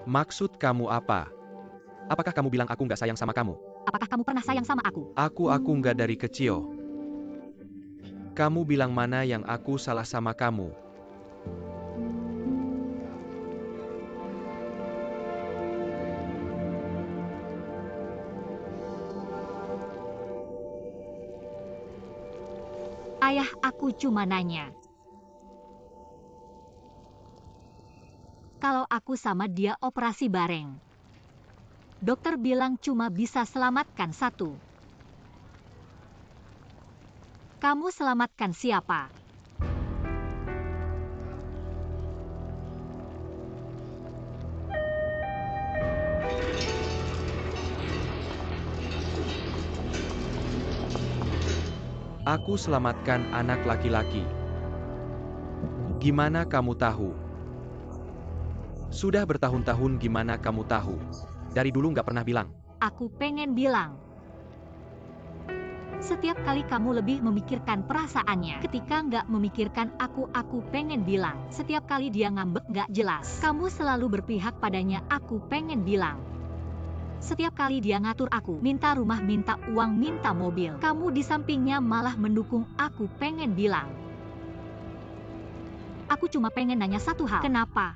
Maksud kamu apa? Apakah kamu bilang aku nggak sayang sama kamu? Apakah kamu pernah sayang sama aku? Aku nggak dari kecil. Kamu bilang mana yang aku salah sama kamu? Ayah, aku cuma nanya. Kalau aku sama dia operasi bareng. Dokter bilang cuma bisa selamatkan satu. Kamu selamatkan siapa? Aku selamatkan anak laki-laki. Gimana kamu tahu? Sudah bertahun-tahun gimana kamu tahu? Dari dulu nggak pernah bilang. Aku pengen bilang. Setiap kali kamu lebih memikirkan perasaannya. Ketika nggak memikirkan aku pengen bilang. Setiap kali dia ngambek nggak jelas, kamu selalu berpihak padanya. Aku pengen bilang. Setiap kali dia ngatur aku, minta rumah, minta uang, minta mobil, kamu di sampingnya malah mendukung. Aku pengen bilang. Aku cuma pengen nanya satu hal. Kenapa?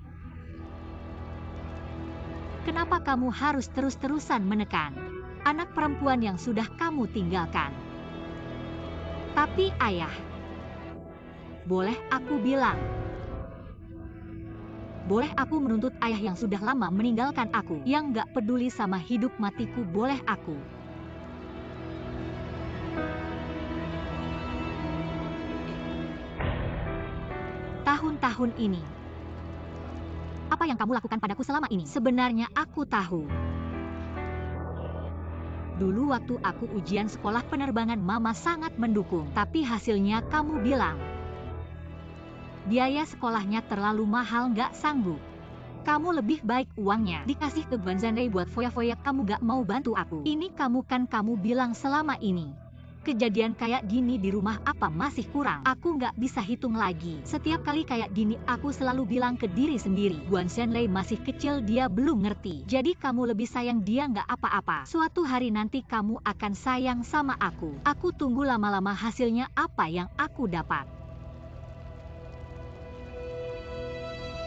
Kenapa kamu harus terus-terusan menekan anak perempuan yang sudah kamu tinggalkan? Tapi ayah, boleh aku bilang? Boleh aku menuntut ayah yang sudah lama meninggalkan aku, yang gak peduli sama hidup matiku? Boleh aku? Tahun-tahun ini, apa yang kamu lakukan padaku selama ini? Sebenarnya aku tahu. Dulu waktu aku ujian sekolah penerbangan, mama sangat mendukung. Tapi hasilnya kamu bilang biaya sekolahnya terlalu mahal, gak sanggup. Kamu lebih baik uangnya dikasih ke Guanzanrei buat foya-foya. Kamu gak mau bantu aku. Ini kamu bilang selama ini. Kejadian kayak gini di rumah apa masih kurang? Aku gak bisa hitung lagi. Setiap kali kayak gini aku selalu bilang ke diri sendiri, Guanzanrei masih kecil, dia belum ngerti. Jadi kamu lebih sayang dia gak apa-apa. Suatu hari nanti kamu akan sayang sama aku. Aku tunggu lama-lama hasilnya apa yang aku dapat.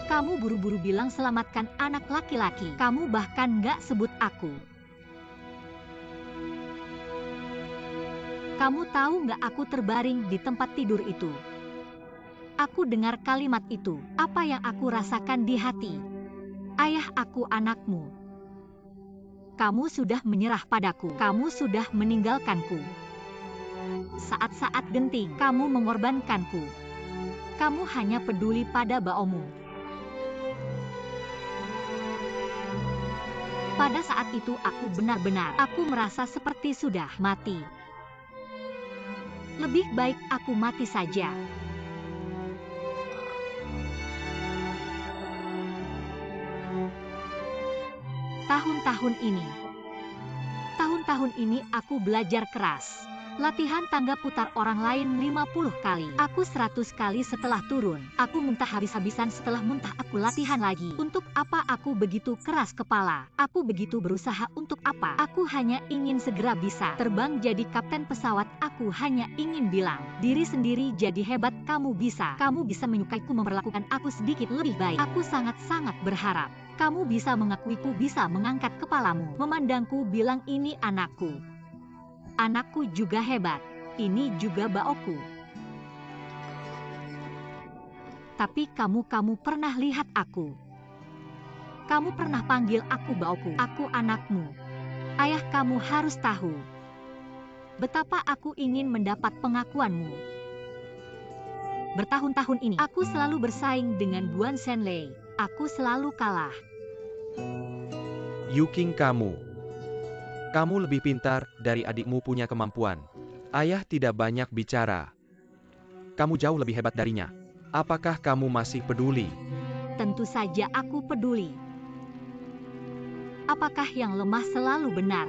Kamu buru-buru bilang selamatkan anak laki-laki. Kamu bahkan gak sebut aku. Kamu tahu gak aku terbaring di tempat tidur itu? Aku dengar kalimat itu. Apa yang aku rasakan di hati? Ayah, aku anakmu. Kamu sudah menyerah padaku. Kamu sudah meninggalkanku. Saat-saat genting, kamu mengorbankanku. Kamu hanya peduli pada baomu. Pada saat itu aku aku merasa seperti sudah mati. Lebih baik aku mati saja. Tahun-tahun ini aku belajar keras. Latihan tangga putar orang lain 50 kali. Aku 100 kali setelah turun. Aku muntah habis-habisan. Setelah muntah aku latihan lagi. Untuk apa aku begitu keras kepala? Aku begitu berusaha untuk apa? Aku hanya ingin segera bisa terbang jadi kapten pesawat. Aku hanya ingin bilang diri sendiri jadi hebat. Kamu bisa menyukaiku, memperlakukan aku sedikit lebih baik. Aku sangat-sangat berharap kamu bisa mengakuiku, bisa mengangkat kepalamu, memandangku, bilang ini anakku. Anakku juga hebat. Ini juga baoku. Tapi kamu pernah lihat aku? Kamu pernah panggil aku baoku? Aku anakmu. Ayah, kamu harus tahu betapa aku ingin mendapat pengakuanmu. Bertahun-tahun ini aku selalu bersaing dengan Guanzanrei. Aku selalu kalah. Yuking, kamu lebih pintar dari adikmu, punya kemampuan. Ayah tidak banyak bicara. Kamu jauh lebih hebat darinya. Apakah kamu masih peduli? Tentu saja aku peduli. Apakah yang lemah selalu benar?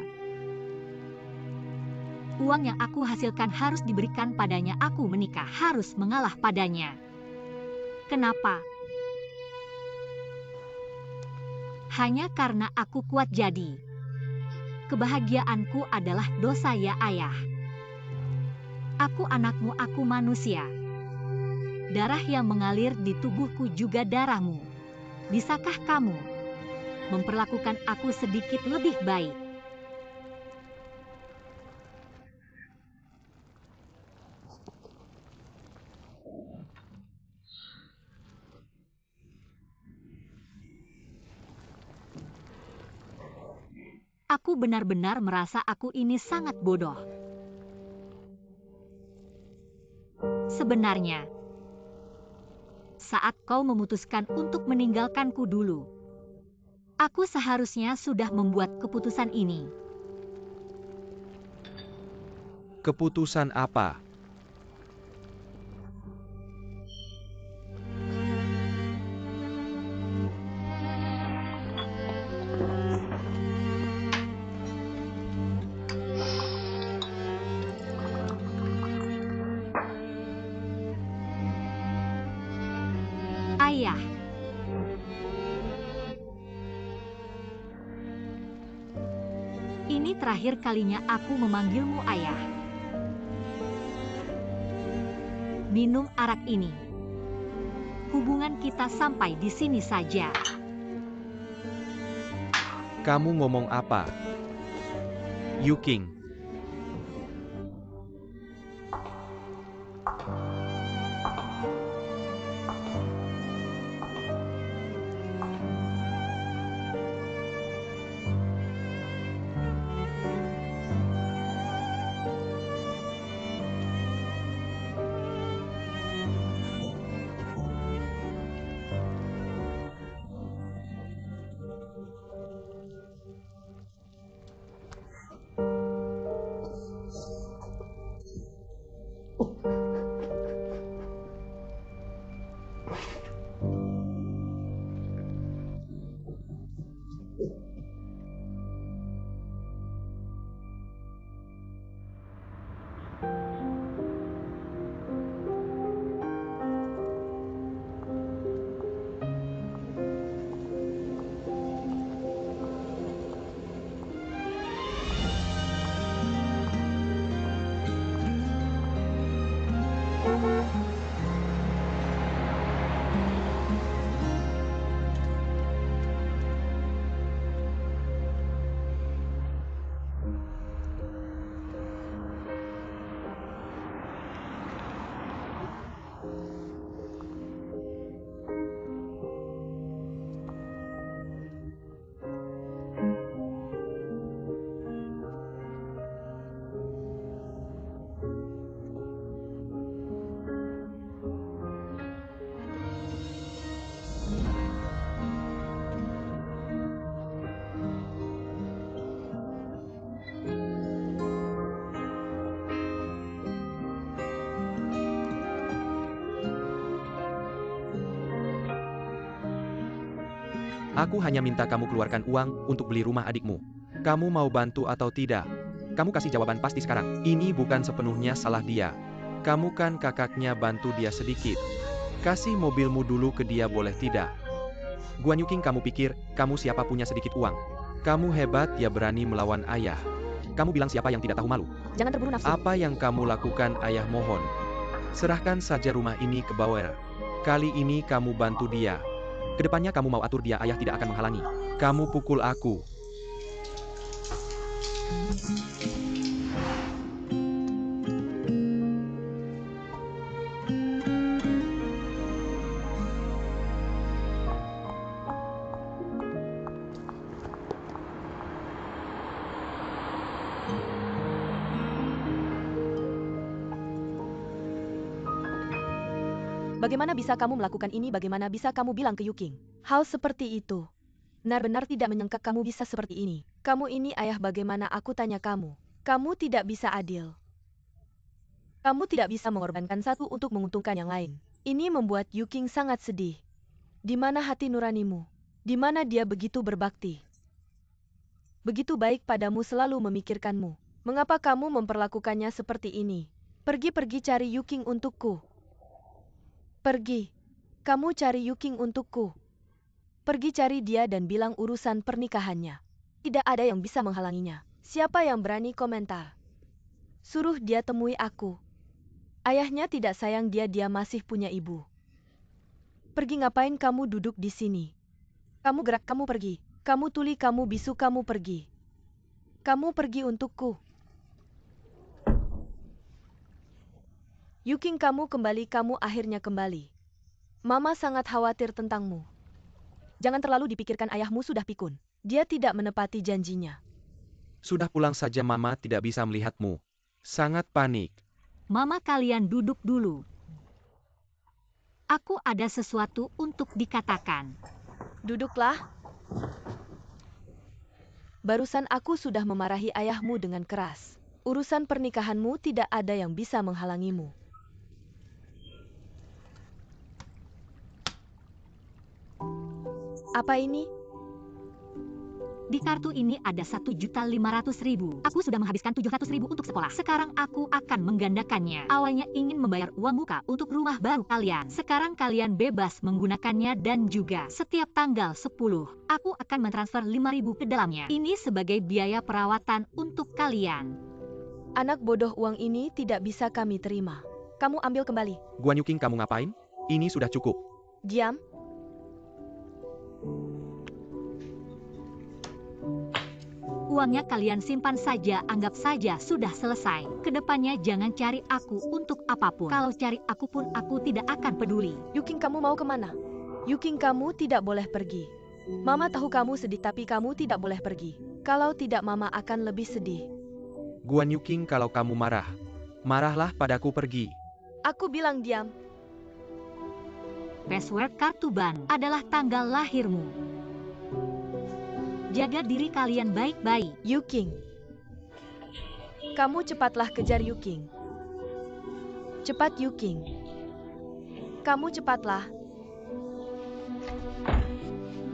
Uang yang aku hasilkan harus diberikan padanya. Aku menikah harus mengalah padanya. Kenapa? Hanya karena aku kuat jadi. Kebahagiaanku adalah dosa ya ayah. Aku anakmu, aku manusia. Darah yang mengalir di tubuhku juga darahmu. Bisakah kamu memperlakukan aku sedikit lebih baik? Aku benar-benar merasa aku ini sangat bodoh. Sebenarnya, saat kau memutuskan untuk meninggalkanku dulu, aku seharusnya sudah membuat keputusan ini. Keputusan apa? Ayah. Ini terakhir kalinya aku memanggilmu ayah. Minum arak ini. Hubungan kita sampai di sini saja. Kamu ngomong apa? Yu King. Aku hanya minta kamu keluarkan uang untuk beli rumah adikmu. Kamu mau bantu atau tidak? Kamu kasih jawaban pasti sekarang. Ini bukan sepenuhnya salah dia. Kamu kan kakaknya, bantu dia sedikit. Kasih mobilmu dulu ke dia, boleh tidak? Guan Yu King, kamu pikir kamu siapa punya sedikit uang? Kamu hebat ya, berani melawan ayah. Kamu bilang siapa yang tidak tahu malu? Jangan terburu nafsu. Apa yang kamu lakukan, ayah? Mohon. Serahkan saja rumah ini ke Bauer. Kali ini kamu bantu dia. Kedepannya kamu mau atur dia, ayah tidak akan menghalangi. Kamu pukul aku. Bagaimana bisa kamu melakukan ini? Bagaimana bisa kamu bilang ke Yu King hal seperti itu? Benar-benar tidak menyangka kamu bisa seperti ini. Kamu ini ayah, bagaimana aku tanya kamu? Kamu tidak bisa adil. Kamu tidak bisa mengorbankan satu untuk menguntungkan yang lain. Ini membuat Yu King sangat sedih. Di mana hati nuranimu? Di mana dia begitu berbakti? Begitu baik padamu, selalu memikirkanmu. Mengapa kamu memperlakukannya seperti ini? Pergi cari Yu King untukku. Pergi. Kamu cari Yu King untukku. Pergi cari dia dan bilang urusan pernikahannya. Tidak ada yang bisa menghalanginya. Siapa yang berani komentar? Suruh dia temui aku. Ayahnya tidak sayang dia masih punya ibu. Pergi ngapain kamu duduk di sini? Kamu gerak, kamu pergi. Kamu tuli, kamu bisu, kamu pergi. Kamu pergi untukku. Yuking, kamu kembali, kamu akhirnya kembali. Mama sangat khawatir tentangmu. Jangan terlalu dipikirkan, ayahmu sudah pikun. Dia tidak menepati janjinya. Sudah pulang saja, Mama tidak bisa melihatmu. Sangat panik. Mama, kalian duduk dulu. Aku ada sesuatu untuk dikatakan. Duduklah. Barusan aku sudah memarahi ayahmu dengan keras. Urusan pernikahanmu tidak ada yang bisa menghalangimu. Apa ini? Di kartu ini ada 1.500.000. Aku sudah menghabiskan 700.000 untuk sekolah. Sekarang aku akan menggandakannya. Awalnya ingin membayar uang muka untuk rumah baru kalian. Sekarang kalian bebas menggunakannya dan juga setiap tanggal 10, aku akan mentransfer 5.000 ke dalamnya. Ini sebagai biaya perawatan untuk kalian. Anak bodoh, uang ini tidak bisa kami terima. Kamu ambil kembali. Guan Yuking, kamu ngapain? Ini sudah cukup. Diam. Uangnya kalian simpan saja, anggap saja sudah selesai. Kedepannya jangan cari aku untuk apapun. Kalau cari aku pun aku tidak akan peduli. Yuking, kamu mau kemana? Yuking, kamu tidak boleh pergi. Mama tahu kamu sedih, tapi kamu tidak boleh pergi. Kalau tidak, Mama akan lebih sedih. Guan Yuking, kalau kamu marah, marahlah padaku, pergi. Aku bilang diam. Password kartu bank adalah tanggal lahirmu. Jaga diri kalian baik-baik. Yuking. Kamu cepatlah kejar Yuking. Cepat, Yuking. Kamu cepatlah.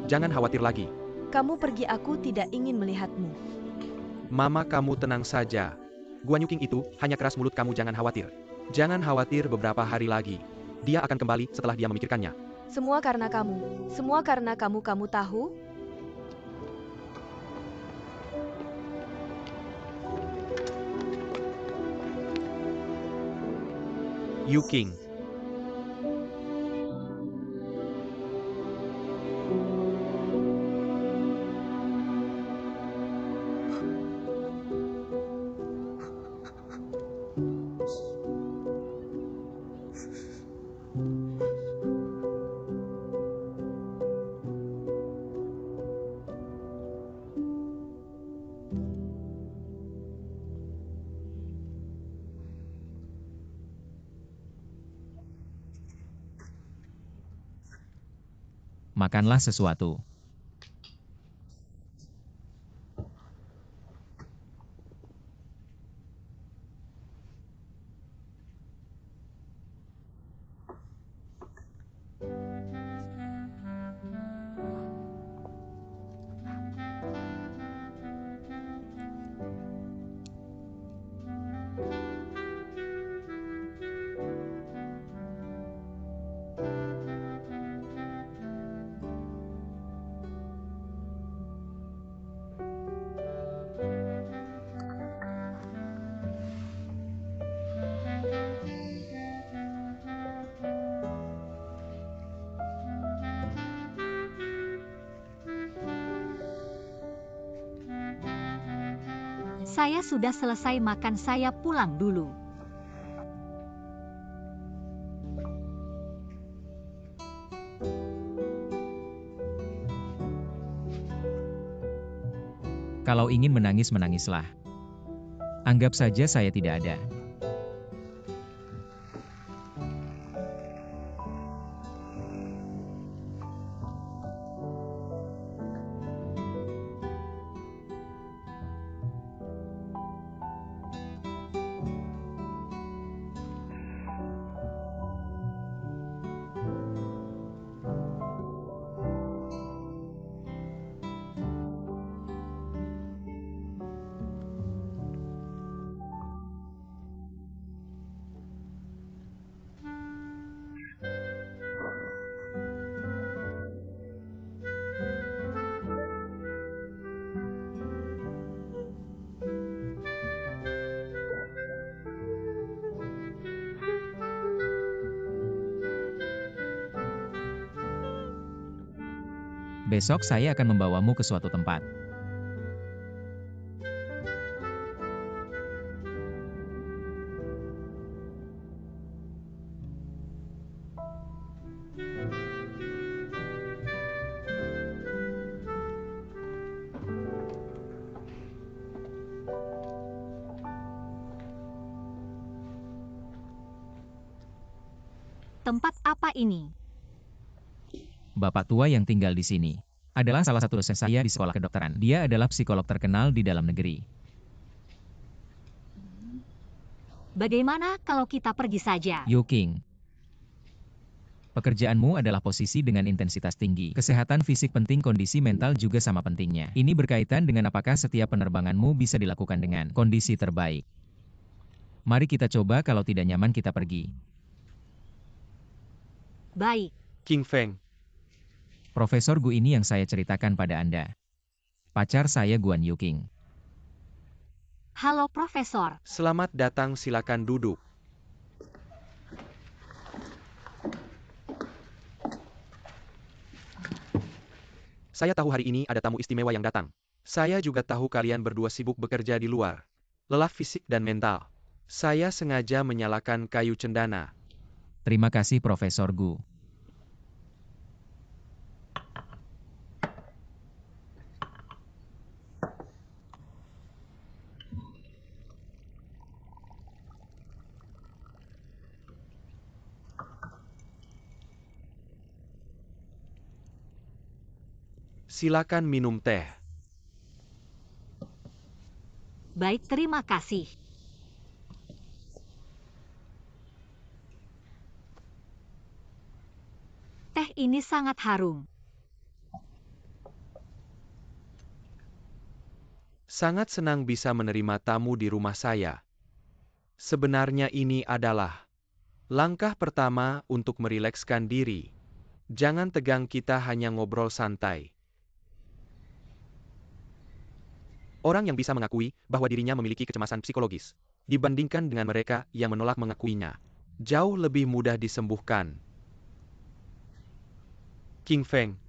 Jangan khawatir lagi. Kamu pergi, aku tidak ingin melihatmu. Mama, kamu tenang saja. Guan Yuking itu hanya keras mulut, kamu jangan khawatir. Jangan khawatir, beberapa hari lagi dia akan kembali setelah dia memikirkannya. Semua karena kamu. Semua karena kamu tahu? Yuking. Makanlah sesuatu. Saya sudah selesai makan, saya pulang dulu. Kalau ingin menangis, menangislah. Anggap saja saya tidak ada. Besok saya akan membawamu ke suatu tempat. Tempat apa ini? Bapak tua yang tinggal di sini adalah salah satu dosen saya di sekolah kedokteran. Dia adalah psikolog terkenal di dalam negeri. Bagaimana kalau kita pergi saja? Yuking, pekerjaanmu adalah posisi dengan intensitas tinggi. Kesehatan fisik penting, kondisi mental juga sama pentingnya. Ini berkaitan dengan apakah setiap penerbanganmu bisa dilakukan dengan kondisi terbaik. Mari kita coba, kalau tidak nyaman kita pergi. Baik. King Feng, Profesor Gu ini yang saya ceritakan pada Anda. Pacar saya Guan Yuking. Halo Profesor. selamat datang, silakan duduk. Saya tahu hari ini ada tamu istimewa yang datang. Saya juga tahu kalian berdua sibuk bekerja di luar. Lelah fisik dan mental. Saya sengaja menyalakan kayu cendana. Terima kasih Profesor Gu. Silakan minum teh. Baik, terima kasih. Teh ini sangat harum. Sangat senang bisa menerima tamu di rumah saya. Sebenarnya ini adalah langkah pertama untuk merilekskan diri. Jangan tegang, kita hanya ngobrol santai. Orang yang bisa mengakui bahwa dirinya memiliki kecemasan psikologis, dibandingkan dengan mereka yang menolak mengakuinya, jauh lebih mudah disembuhkan. King Feng,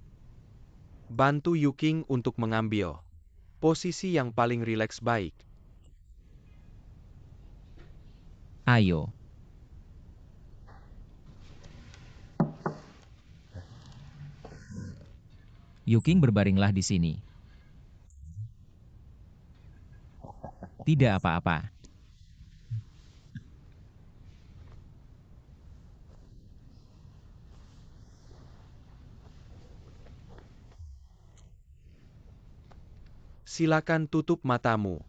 bantu Yuking untuk mengambil posisi yang paling rileks baik. Ayo. Yuking, berbaringlah di sini. Tidak apa-apa. Silakan tutup matamu.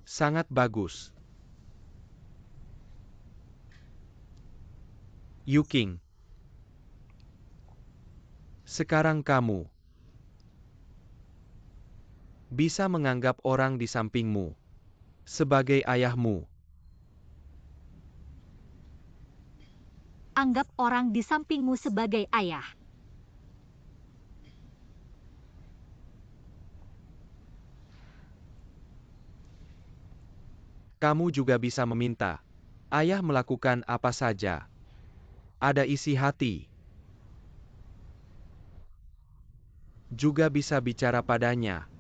Sangat bagus. Yuking, sekarang kamu bisa menganggap orang di sampingmu sebagai ayahmu. Anggap orang di sampingmu sebagai ayah. Kamu juga bisa meminta ayah melakukan apa saja. Ada isi hati. Juga bisa bicara padanya.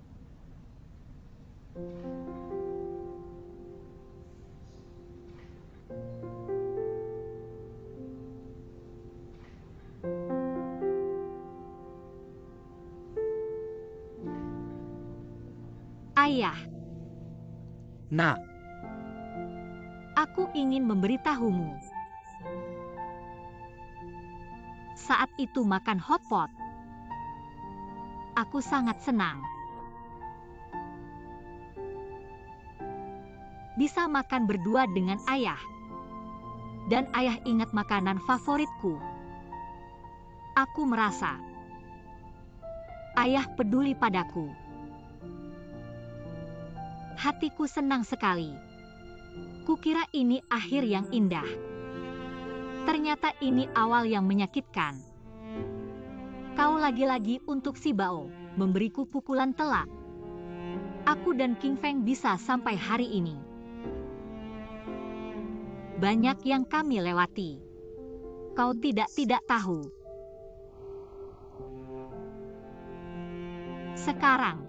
Ayah, Nak, aku ingin memberitahumu. Saat itu makan hotpot, aku sangat senang. Bisa makan berdua dengan ayah. Dan ayah ingat makanan favoritku. Aku merasa ayah peduli padaku. Hatiku senang sekali. Kukira ini akhir yang indah. Ternyata ini awal yang menyakitkan. Kau lagi-lagi untuk si Bao memberiku pukulan telak. Aku dan King Feng bisa sampai hari ini. Banyak yang kami lewati. Kau tidak tahu. Sekarang,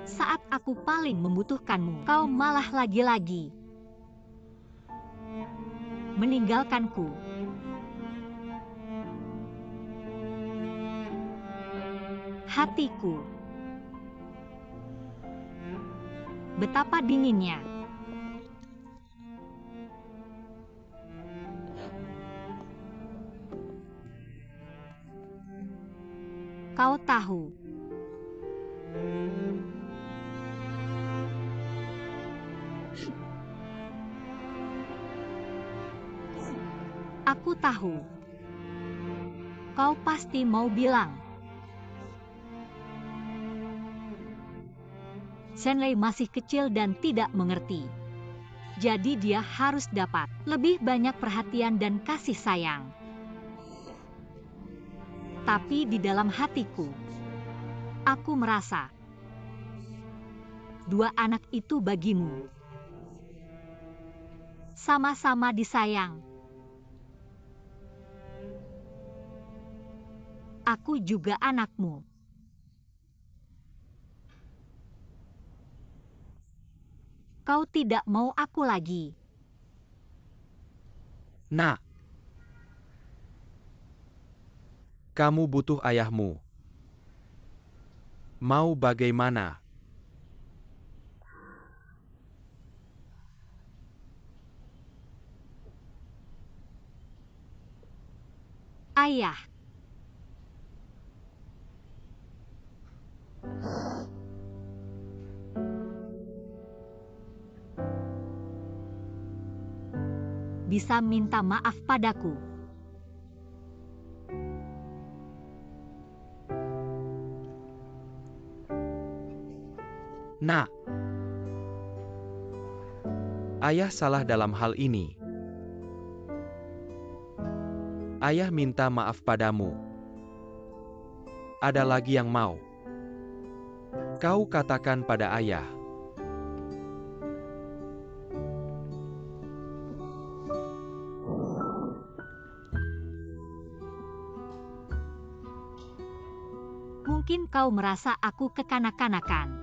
saat aku paling membutuhkanmu, kau malah lagi-lagi meninggalkanku. Hatiku, betapa dinginnya. Kau tahu, aku tahu, kau pasti mau bilang, Shenlei masih kecil dan tidak mengerti. Jadi dia harus dapat lebih banyak perhatian dan kasih sayang. Tapi di dalam hatiku, aku merasa dua anak itu bagimu sama-sama disayang. Aku juga anakmu. Kau tidak mau aku lagi. Nak, kamu butuh ayahmu. Mau bagaimana? Ayah. Bisa minta maaf padaku. Nak, ayah salah dalam hal ini. Ayah minta maaf padamu. Ada lagi yang mau kau katakan pada ayah. Mungkin kau merasa aku kekanak-kanakan.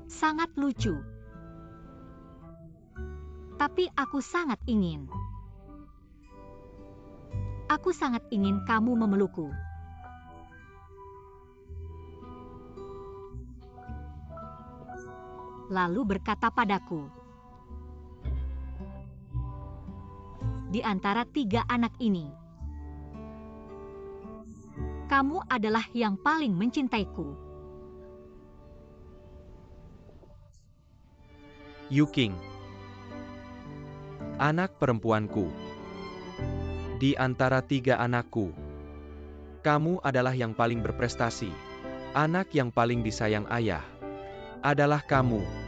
Sangat lucu. Tapi aku sangat ingin. Aku sangat ingin kamu memelukku. Lalu berkata padaku, di antara tiga anak ini, kamu adalah yang paling mencintaiku. Yuking, anak perempuanku. Di antara tiga anakku, kamu adalah yang paling berprestasi. Anak yang paling disayang ayah adalah kamu.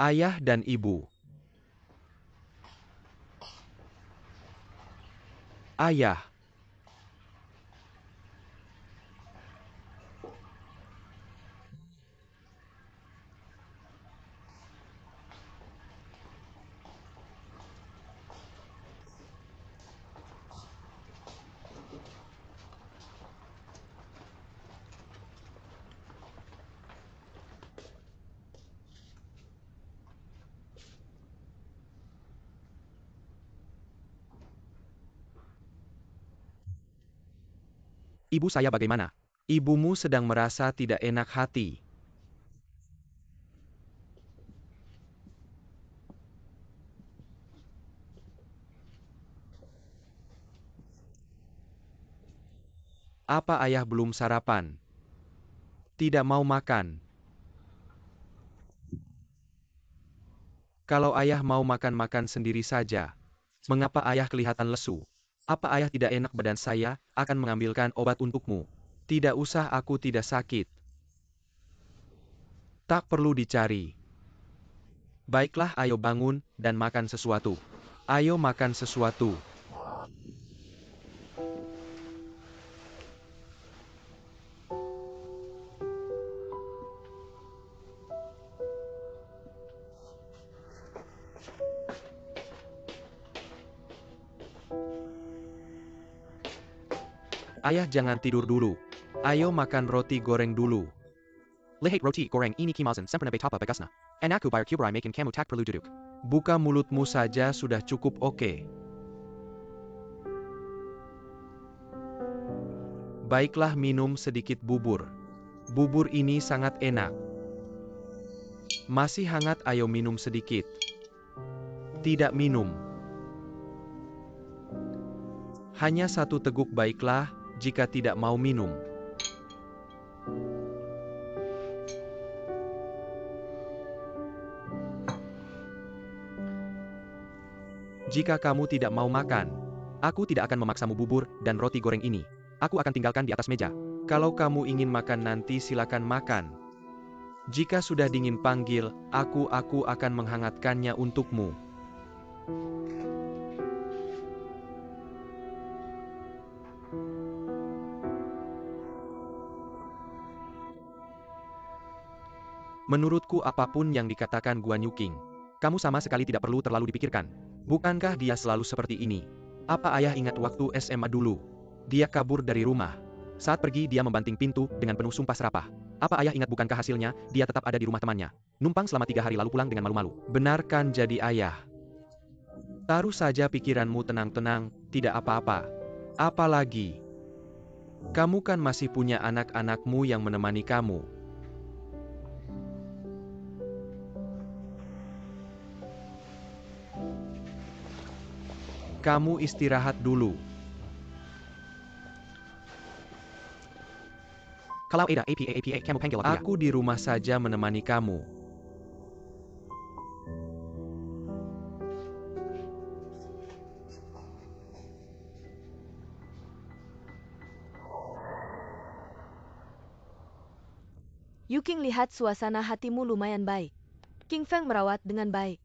Ayah dan ibu. Ayah. Ibu saya bagaimana? Ibumu sedang merasa tidak enak hati. Apa ayah belum sarapan? Tidak mau makan. Kalau ayah mau makan-makan sendiri saja. Mengapa ayah kelihatan lesu? Apa ayah tidak enak badan saya, akan mengambilkan obat untukmu. Tidak usah, aku tidak sakit. Tak perlu dicari. Baiklah, ayo bangun, dan makan sesuatu. Ayo makan sesuatu. Ayah jangan tidur dulu. Ayo makan roti goreng dulu. Lihat roti goreng ini kimasan sempurna betapa bekasnya. Enak bayar kuberai makin kamu tak perlu duduk. Buka mulutmu saja sudah cukup oke. Baiklah, minum sedikit bubur. Bubur ini sangat enak. Masih hangat, ayo minum sedikit. Tidak minum. Hanya satu teguk baiklah, jika tidak mau minum. Jika kamu tidak mau makan, aku tidak akan memaksamu bubur dan roti goreng ini. Aku akan tinggalkan di atas meja. Kalau kamu ingin makan nanti silakan makan. Jika sudah dingin panggil, aku akan menghangatkannya untukmu. Menurutku apapun yang dikatakan Guan Yuqing, kamu sama sekali tidak perlu terlalu dipikirkan. Bukankah dia selalu seperti ini? Apa ayah ingat waktu SMA dulu? Dia kabur dari rumah. Saat pergi dia membanting pintu dengan penuh sumpah serapah. Apa ayah ingat bukankah hasilnya, dia tetap ada di rumah temannya. Numpang selama 3 hari lalu pulang dengan malu-malu. Benarkan jadi ayah. Taruh saja pikiranmu tenang-tenang, tidak apa-apa. Apalagi, kamu kan masih punya anak-anakmu yang menemani kamu. Kamu istirahat dulu. Kalau ada apa, kamu panggil aku. Aku di rumah saja menemani kamu. Yuqing lihat suasana hatimu lumayan baik. King Feng merawat dengan baik.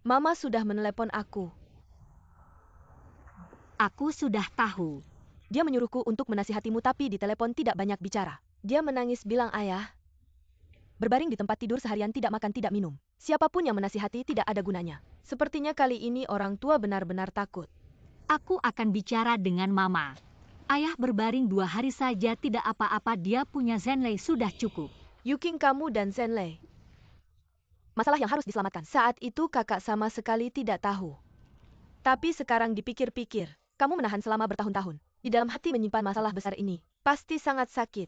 Mama sudah menelepon aku. Aku sudah tahu. Dia menyuruhku untuk menasihatimu tapi di telepon tidak banyak bicara. Dia menangis bilang ayah. Berbaring di tempat tidur seharian tidak makan tidak minum. Siapapun yang menasihati tidak ada gunanya. Sepertinya kali ini orang tua benar-benar takut. Aku akan bicara dengan Mama. Ayah berbaring 2 hari saja tidak apa-apa, dia punya Zhenlei sudah cukup. Yuqing, kamu dan Zhenlei. Masalah yang harus diselamatkan. Saat itu kakak sama sekali tidak tahu. Tapi sekarang dipikir-pikir, kamu menahan selama bertahun-tahun. Di dalam hati menyimpan masalah besar ini. Pasti sangat sakit.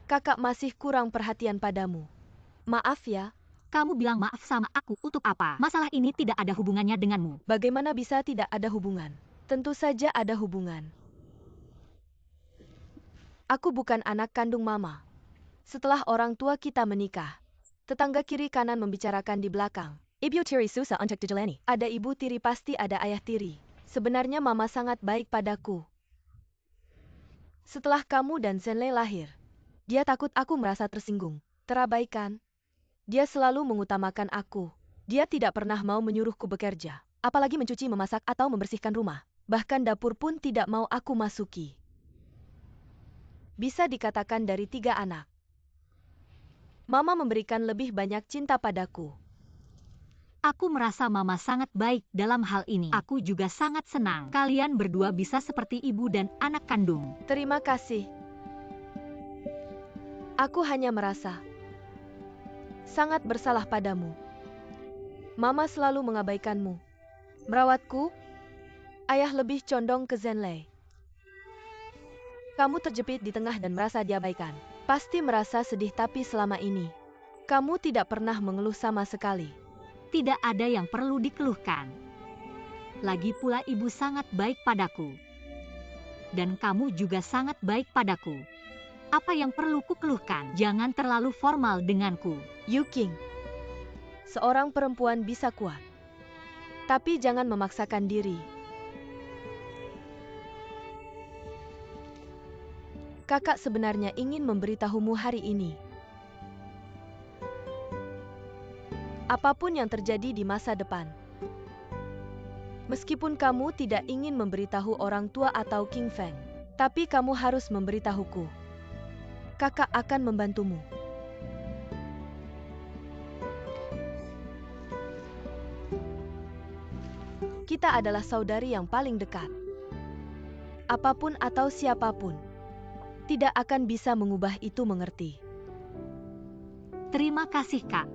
Kakak masih kurang perhatian padamu. Maaf ya. Kamu bilang maaf sama aku untuk apa? Masalah ini tidak ada hubungannya denganmu. Bagaimana bisa tidak ada hubungan? Tentu saja ada hubungan. Aku bukan anak kandung Mama. Setelah orang tua kita menikah, tetangga kiri kanan membicarakan di belakang. Ibu tiri susah untuk dijalani. Ada ibu tiri pasti ada ayah tiri. Sebenarnya Mama sangat baik padaku. Setelah kamu dan Zhenlei lahir, dia takut aku merasa tersinggung. Terabaikan. Dia selalu mengutamakan aku. Dia tidak pernah mau menyuruhku bekerja. Apalagi mencuci, memasak, atau membersihkan rumah. Bahkan dapur pun tidak mau aku masuki. Bisa dikatakan dari 3 anak. Mama memberikan lebih banyak cinta padaku. Aku merasa Mama sangat baik dalam hal ini. Aku juga sangat senang kalian berdua bisa seperti ibu dan anak kandung. Terima kasih. Aku hanya merasa sangat bersalah padamu. Mama selalu mengabaikanmu. Merawatku, ayah lebih condong ke Zhenlei. Kamu terjepit di tengah dan merasa diabaikan. Pasti merasa sedih, tapi selama ini, kamu tidak pernah mengeluh sama sekali. Tidak ada yang perlu dikeluhkan. Lagi pula ibu sangat baik padaku. Dan kamu juga sangat baik padaku. Apa yang perlu kukeluhkan? Jangan terlalu formal denganku. Yuking, seorang perempuan bisa kuat. Tapi jangan memaksakan diri. Kakak sebenarnya ingin memberitahumu hari ini. Apapun yang terjadi di masa depan. Meskipun kamu tidak ingin memberitahu orang tua atau King Feng, tapi kamu harus memberitahuku. Kakak akan membantumu. Kita adalah saudari yang paling dekat. Apapun atau siapapun tidak akan bisa mengubah itu, mengerti? Terima kasih, Kak.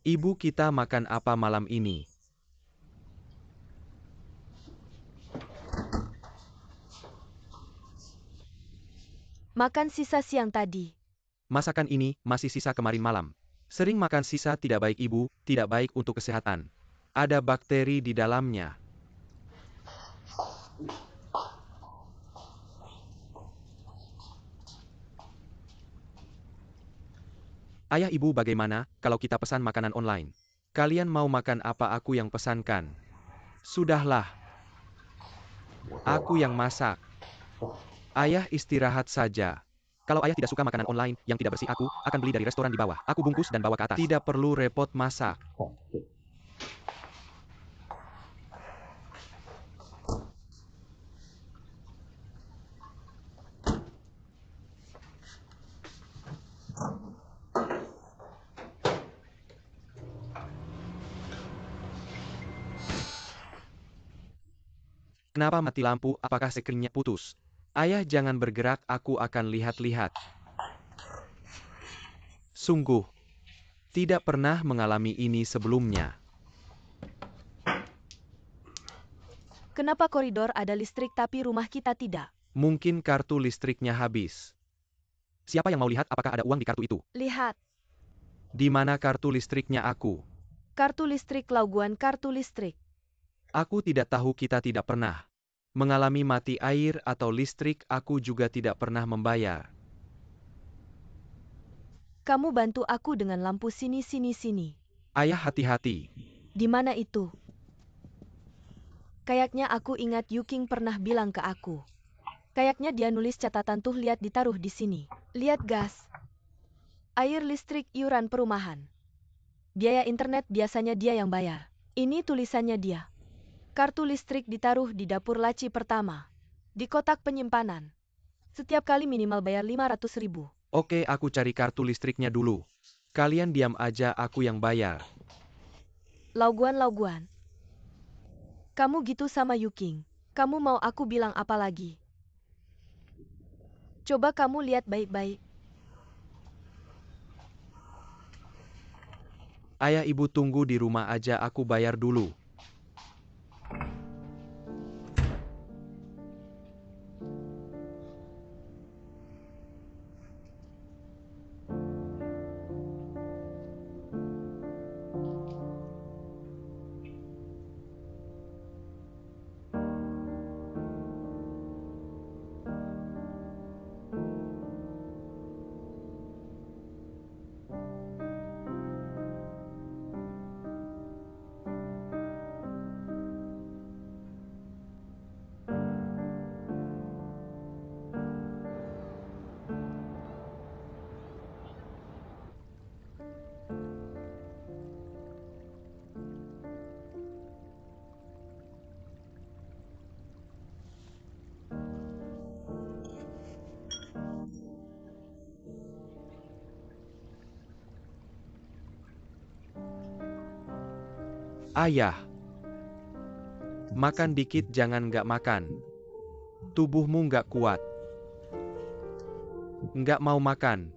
Ibu kita makan apa malam ini? Makan sisa siang tadi. Masakan ini masih sisa kemarin malam. Sering makan sisa tidak baik ibu, tidak baik untuk kesehatan. Ada bakteri di dalamnya. Ayah ibu bagaimana kalau kita pesan makanan online? Kalian mau makan apa aku yang pesankan? Sudahlah. Aku yang masak. Ayah istirahat saja. Kalau ayah tidak suka makanan online yang tidak bersih, aku akan beli dari restoran di bawah. Aku bungkus dan bawa ke atas. Tidak perlu repot masak. Kenapa mati lampu? Apakah sekringnya putus? Ayah jangan bergerak, aku akan lihat-lihat. Sungguh, tidak pernah mengalami ini sebelumnya. Kenapa koridor ada listrik tapi rumah kita tidak? Mungkin kartu listriknya habis. Siapa yang mau lihat apakah ada uang di kartu itu? Lihat, Di mana kartu listriknya aku? kartu listrik Lauguan, kartu listrik. Aku tidak tahu, kita tidak pernah mengalami mati air atau listrik, aku juga tidak pernah membayar. Kamu bantu aku dengan lampu sini. Ayah hati-hati. Di mana itu? Kayaknya aku ingat Yuking pernah bilang ke aku. Kayaknya dia nulis catatan tuh, lihat ditaruh di sini. Lihat gas, air listrik, iuran perumahan. Biaya internet biasanya dia yang bayar. Ini tulisannya dia. Kartu listrik ditaruh di dapur laci pertama. Di kotak penyimpanan. Setiap kali minimal bayar 500.000. Oke, aku cari kartu listriknya dulu. Kalian diam aja, aku yang bayar. Lauguan. Kamu gitu sama Yuking. Kamu mau aku bilang apa lagi? Coba kamu lihat baik-baik. Ayah ibu tunggu di rumah aja, aku bayar dulu. Ayah, makan dikit, jangan nggak makan. Tubuhmu nggak kuat. Nggak mau makan.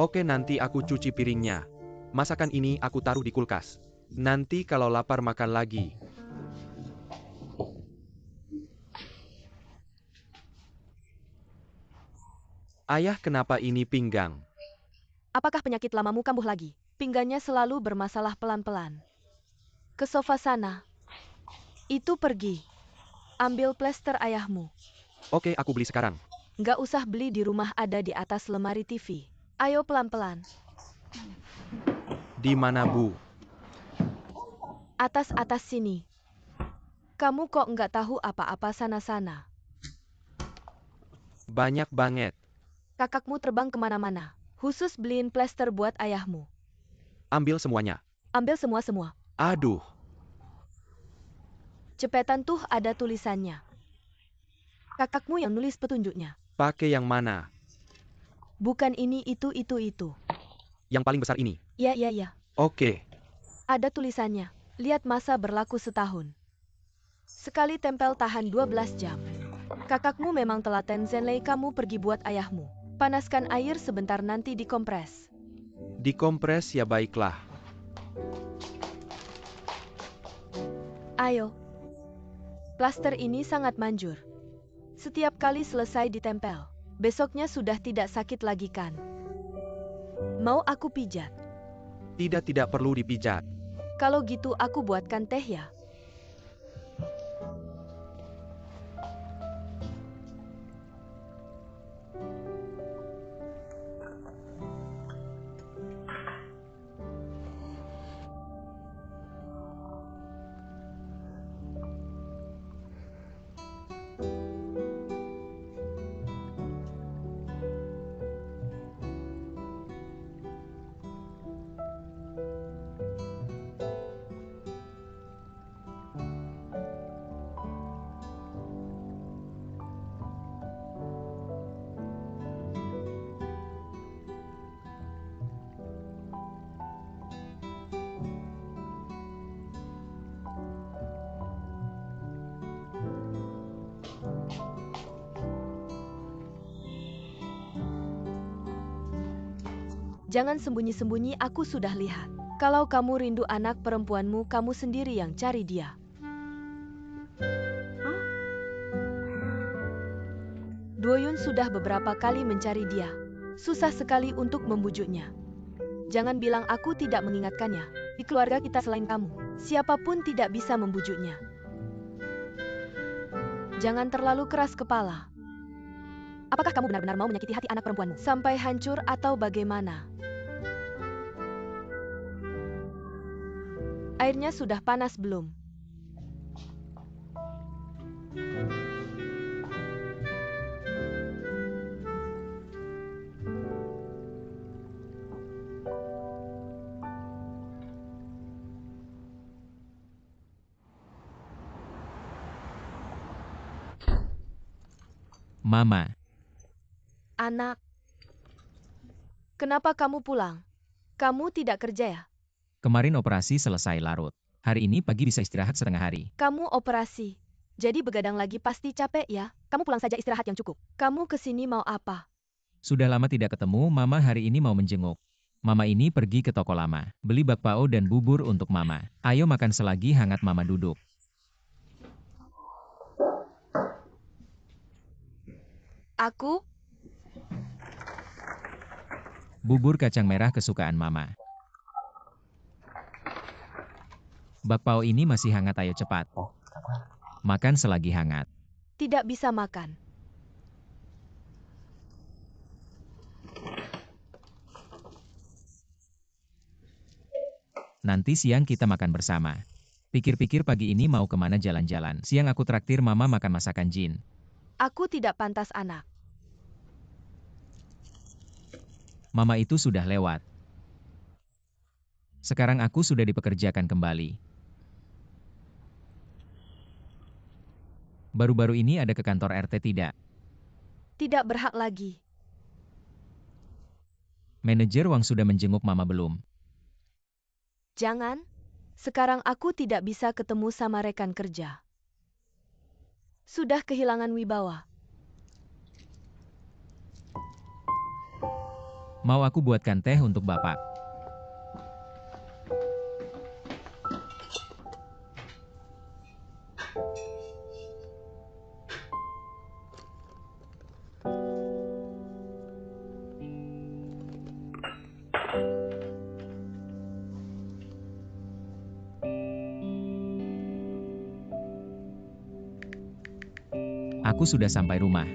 Oke, nanti aku cuci piringnya. Masakan ini aku taruh di kulkas. Nanti kalau lapar makan lagi. Ayah, kenapa ini pinggang? Apakah penyakit lamamu kambuh lagi? Pinggangnya selalu bermasalah pelan-pelan. Ke sofa sana. Itu pergi. Ambil plester ayahmu. Oke, aku beli sekarang. Nggak usah beli, di rumah ada di atas lemari TV. Ayo pelan-pelan. Di mana, Bu? Atas-atas sini. Kamu kok nggak tahu apa-apa sana-sana? Banyak banget. Kakakmu terbang kemana-mana. Khusus beliin plester buat ayahmu. Ambil semuanya. Ambil semua-semua. Aduh, Cepetan tuh, ada tulisannya. Kakakmu yang nulis petunjuknya. pakai yang mana? Bukan ini, itu. Yang paling besar ini. Ya. Oke. Ada tulisannya. Lihat masa berlaku setahun. Sekali tempel tahan 12 jam. Kakakmu memang telaten, Zenlei. Kamu pergi buat ayahmu. Panaskan air sebentar, nanti dikompres. Dikompres ya, baiklah. Ayo. Plaster ini sangat manjur. Setiap kali selesai ditempel, besoknya sudah tidak sakit lagi kan? Mau aku pijat? Tidak perlu dipijat. Kalau gitu aku buatkan teh ya. Jangan sembunyi-sembunyi, aku sudah lihat. Kalau kamu rindu anak perempuanmu, kamu sendiri yang cari dia. Doyun sudah beberapa kali mencari dia. Susah sekali untuk membujuknya. Jangan bilang aku tidak mengingatkannya. Di keluarga kita selain kamu, siapapun tidak bisa membujuknya. Jangan terlalu keras kepala. Apakah kamu benar-benar mau menyakiti hati anak perempuanmu sampai hancur atau bagaimana? Airnya sudah panas belum? Mama, Anak, kenapa kamu pulang? Kamu tidak kerja ya? kemarin operasi selesai larut. Hari ini pagi bisa istirahat setengah hari. Kamu operasi. Jadi begadang lagi pasti capek ya? Kamu pulang saja, istirahat yang cukup. Kamu kesini mau apa? Sudah lama tidak ketemu, Mama hari ini mau menjenguk. Mama ini pergi ke toko lama, beli bakpao dan bubur untuk Mama. Ayo makan selagi hangat. Mama duduk. Aku? Bubur kacang merah kesukaan Mama. Bakpao ini masih hangat, ayo cepat. Makan selagi hangat. Tidak bisa makan. Nanti siang kita makan bersama. Pikir-pikir pagi ini mau kemana jalan-jalan. Siang aku traktir Mama makan masakan Jin. Aku tidak pantas, anak. Mama itu sudah lewat. Sekarang aku sudah dipekerjakan kembali. Baru-baru ini ada ke kantor RT tidak? Tidak berhak lagi. Manajer Wang sudah menjenguk Mama belum? Jangan. Sekarang aku tidak bisa ketemu sama rekan kerja. Sudah kehilangan wibawa. Mau aku buatkan teh untuk Bapak? aku sudah sampai rumah.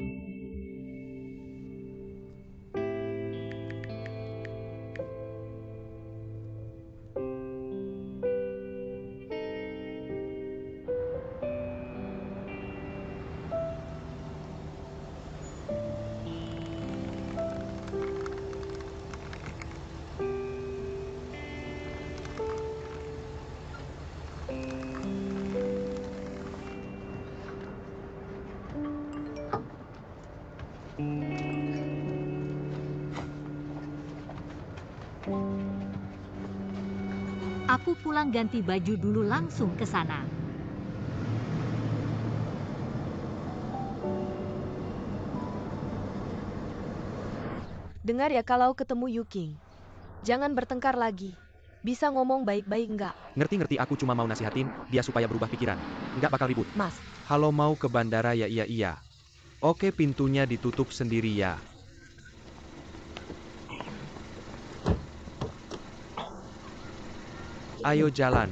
Aku pulang ganti baju dulu langsung ke sana. Dengar ya kalau ketemu Yuking. Jangan bertengkar lagi. Bisa ngomong baik-baik nggak? Ngerti-ngerti, aku cuma mau nasihatin dia supaya berubah pikiran. Nggak bakal ribut. Mas, Halo, mau ke bandara ya? Iya. Oke, pintunya ditutup sendiri ya. Ayo jalan.